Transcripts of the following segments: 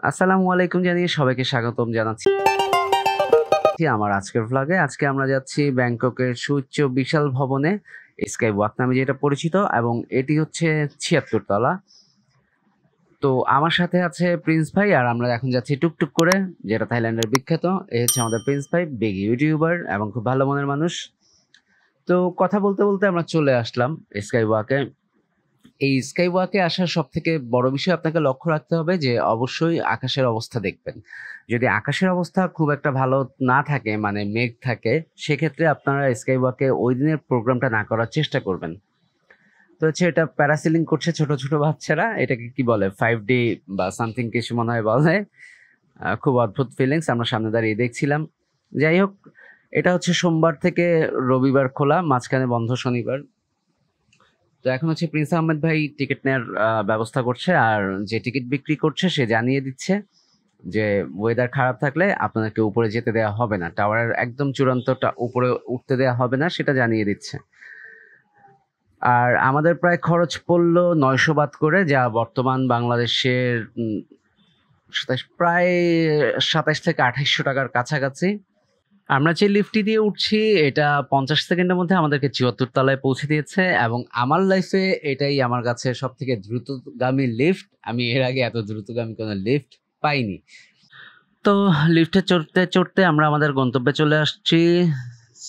আসসালামু আলাইকুম জানিয়ে সবাইকে স্বাগতম জানাচ্ছি আমার আজকের ভ্লগে। আজকে আমরা যাচ্ছি ব্যাংককের সুউচ্চ বিশাল ভবনে, স্কাই ওয়াক নামে যেটা পরিচিত, এবং এটি হচ্ছে ৭৬ তলা। তো আমার সাথে আছে প্রিন্স ভাই, আর আমরা এখন যাচ্ছি টুকটুক করে, যেটা থাইল্যান্ডের বিখ্যাত। এই হচ্ছে আমাদের প্রিন্স ভাই, বিগ ইউটিউবার এবং খুব ভালো মনের মানুষ। তো কথা বলতে বলতে আমরা চলে আসলাম স্কাই ওয়াকে। এই স্কাই ওয়াকে আসার সবথেকে বড় বিষয় আপনাকে লক্ষ্য রাখতে হবে যে অবশ্যই আকাশের অবস্থা দেখবেন। যদি আকাশের অবস্থা খুব একটা ভালো না থাকে, মানে মেঘ থাকে, সেক্ষেত্রে আপনারা স্কাই ওয়াকে ওই দিনের প্রোগ্রামটা না করার চেষ্টা করবেন। তো হচ্ছে এটা প্যারাসিলিং করছে ছোট ছোট বাচ্চারা, এটাকে কি বলে 5D বা সামথিং কিছু মনে হয় বলে। খুব অদ্ভুত ফিলিংস, আমরা সামনে দাঁড়িয়ে দেখছিলাম। যাই হোক, এটা হচ্ছে সোমবার থেকে রবিবার খোলা, মাঝখানে বন্ধ শনিবার। তো এখন হচ্ছে প্রিন্স আহমেদ ভাই টিকিট নেওয়ার ব্যবস্থা করছে, আর যে টিকিট বিক্রি করছে সে জানিয়ে দিচ্ছে যে ওয়েদার খারাপ থাকলে আপনাদেরকে উপরে যেতে দেওয়া হবে না, টাওয়ারের একদম চূড়ান্তটা উপরে উঠতে দেওয়া হবে না, সেটা জানিয়ে দিচ্ছে। আর আমাদের প্রায় খরচ পড়লো ৯০০ বাত করে, যা বর্তমান বাংলাদেশের প্রায় ২৭ থেকে ২৮০০ টাকার কাছাকাছি। আমরা যে লিফটটি দিয়ে উঠছি, এটা ৫০ সেকেন্ডের মধ্যে আমাদেরকে ৭৪ তলায় পৌঁছে দিয়েছে, এবং আমার লাইফে এটাই আমার কাছে সব থেকে দ্রুতগামী লিফট। আমি এর আগে এত দ্রুতগামী কোনো লিফট পাইনি। তো লিফটে চড়তে চড়তে আমরা আমাদের গন্তব্যে চলে আসছি,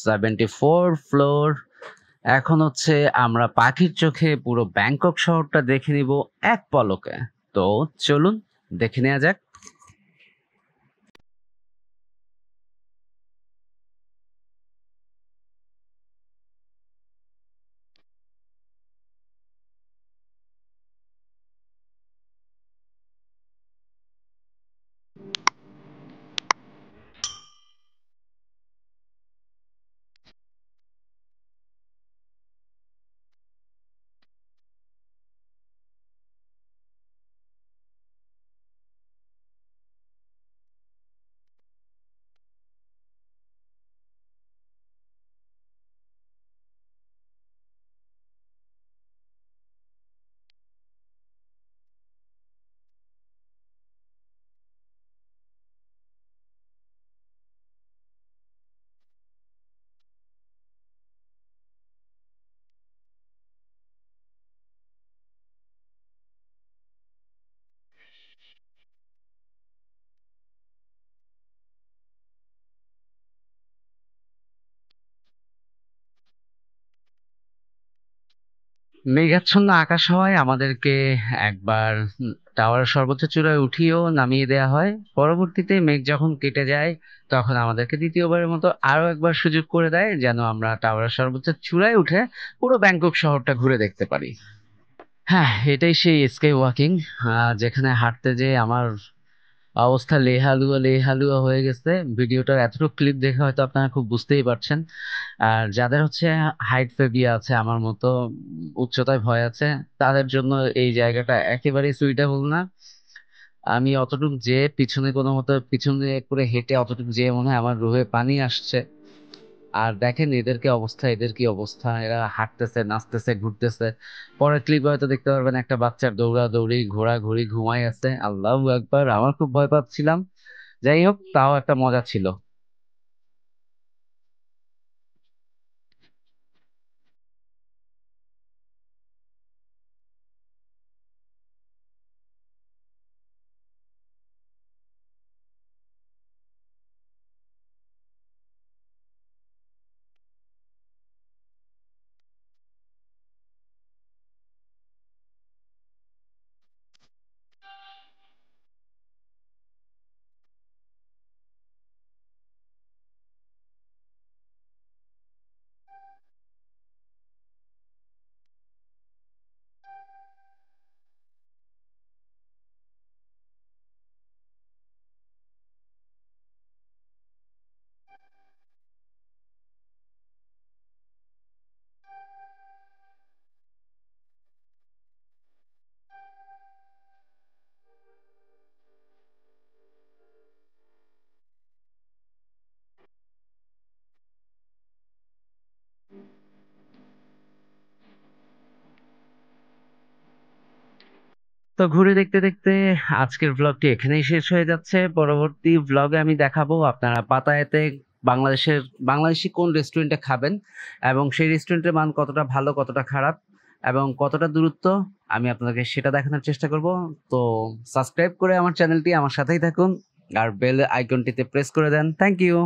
74 ফ্লোর। এখন হচ্ছে আমরা পাখির চোখে পুরো ব্যাংকক শহরটা দেখে নিব এক পলকে। তো চলুন দেখে নেওয়া যাক। মেঘাচ্ছন্ন আকাশ হওয়ায় আমাদেরকে একবার টাওয়ারের সর্বোচ্চ চূড়ায় উঠিয়েও নামিয়ে দেওয়া হয়। পরবর্তীতে মেঘ যখন কেটে যায়, তখন আমাদেরকে দ্বিতীয়বারের মতো আরো একবার সুযোগ করে দেয়, যেন আমরা টাওয়ারের সর্বোচ্চ চূড়ায় উঠে পুরো ব্যাংকক শহরটা ঘুরে দেখতে পারি। হ্যাঁ, এটাই সেই স্কাই ওয়াকিং, যেখানে হাঁটতে যেয়ে আমার অবস্থা লেহালুয়া লেহালুয়া হয়ে গেছে। ভিডিওটার এতটুকু ক্লিপ দেখে হয়তো আপনারা খুব বুঝতেই পারছেন। আর যাদের হচ্ছে হাইট ফোবিয়া আছে, আমার মতো উচ্চতায় ভয় আছে, তাদের জন্য এই জায়গাটা একেবারেই সুইটেবল না। আমি অতটুক যে পিছনে কোনো মতো পিছনে করে হেঁটে অতটুক যে মনে হয় আমার রুহে পানি আসছে। আর দেখেন এদের অবস্থা, এদের কি অবস্থা, এরা হাঁটতেছে, নাচতেছে, ঘুরতেছে। পরের ক্লিপ হয়তো দেখতে পারবেন একটা বাচ্চার দৌড়াদৌড়ি, ঘোরাঘুরি, ঘুমাই আছে। আল্লাহু আকবার, আমার খুব ভয় পাচ্ছিলাম। যাই হোক, তাও একটা মজা ছিল। তো ঘুরে দেখতে দেখতে আজকের ব্লগটি এখানেই শেষ হয়ে যাচ্ছে। পরবর্তী ব্লগে আমি দেখাবো আপনারা পাতায়াতে বাংলাদেশি কোন রেস্টুরেন্টে খাবেন এবং সেই রেস্টুরেন্টের মান কতটা ভালো, কতটা খারাপ এবং কতটা দূরত্ব আমি আপনাদেরকে সেটা দেখানোর চেষ্টা করব। তো সাবস্ক্রাইব করে আমার চ্যানেলটি আমার সাথেই থাকুন আর বেল আইকনটিতে প্রেস করে দেন। Thank you.